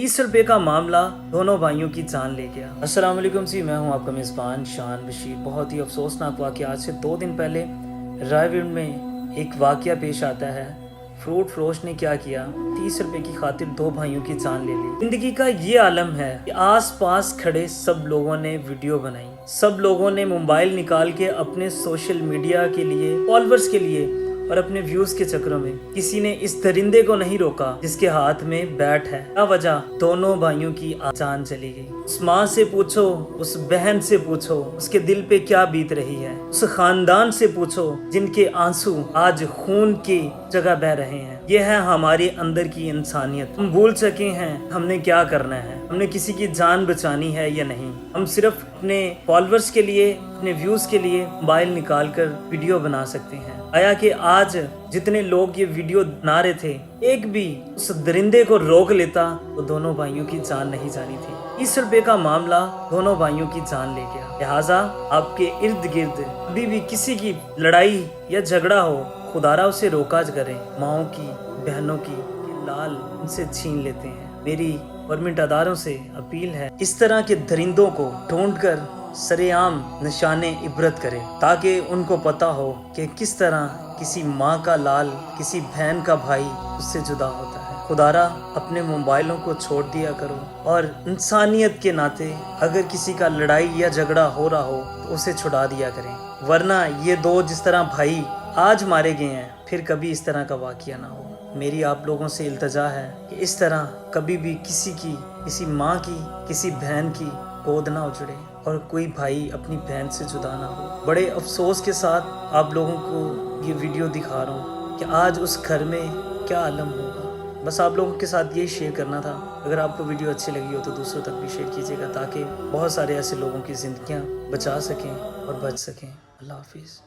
30 रुपए का मामला दोनों भाइयों की जान ले गया। अस्सलाम वालेकुम जी, मैं हूं आपका मेज़बान शान बशीर। बहुत ही अफसोसनाक वाक़या आज से 2 दिन पहले रायगढ़ में एक वाक़या पेश आता है। फ्रूट फरोश ने क्या किया, 30 रुपए की खातिर 2 भाइयों की जान ले ली। जिंदगी का ये आलम है कि आस पास खड़े सब लोगों ने वीडियो बनाई, सब लोगों ने मोबाइल निकाल के अपने सोशल मीडिया के लिए, फॉलोअर्स के लिए और अपने व्यूज के चक्करों में किसी ने इस दरिंदे को नहीं रोका जिसके हाथ में बैट है। क्या वजह, दोनों भाइयों की जान चली गई। उस माँ से पूछो, उस बहन से पूछो उसके दिल पे क्या बीत रही है। उस खानदान से पूछो जिनके आंसू आज खून की जगह बह रहे हैं। ये है हमारे अंदर की इंसानियत। हम भूल चुके हैं हमने क्या करना है, हमने किसी की जान बचानी है या नहीं। हम सिर्फ अपने फॉलोअर्स के लिए, अपने व्यूज के लिए मोबाइल निकाल कर वीडियो बना सकते हैं। आया कि आज जितने लोग ये वीडियो बना रहे थे, एक भी उस दरिंदे को रोक लेता तो दोनों भाइयों की जान नहीं जानी थी। 30 रुपए का मामला दोनों भाइयों की जान ले गया। लिहाजा आपके इर्द गिर्द कभी भी किसी की लड़ाई या झगड़ा हो, खुदारा उसे रोका करें। माओं की, बहनों की लाल उनसे छीन लेते हैं। मेरी गवर्नमेंट अदारों से अपील है, इस तरह के दरिंदों को ढूंढकर सरेआम निशाने इबरत करें ताकि उनको पता हो कि किस तरह किसी माँ का लाल, किसी बहन का भाई उससे जुदा होता है। खुदारा अपने मोबाइलों को छोड़ दिया करो और इंसानियत के नाते अगर किसी का लड़ाई या झगड़ा हो रहा हो तो उसे छुड़ा दिया करें, वरना ये दो जिस तरह भाई आज मारे गए हैं फिर कभी इस तरह का वाक़या ना हो। मेरी आप लोगों से इल्तजा है कि इस तरह कभी भी किसी की, किसी माँ की, किसी बहन की गोद ना उजड़े और कोई भाई अपनी बहन से जुदा ना हो। बड़े अफसोस के साथ आप लोगों को ये वीडियो दिखा रहा हूँ कि आज उस घर में क्या आलम होगा। बस आप लोगों के साथ यही शेयर करना था। अगर आपको वीडियो अच्छी लगी हो तो दूसरों तक भी शेयर कीजिएगा ताकि बहुत सारे ऐसे लोगों की ज़िंदगियाँ बचा सकें और बच सकें। अल्लाह हाफिज़।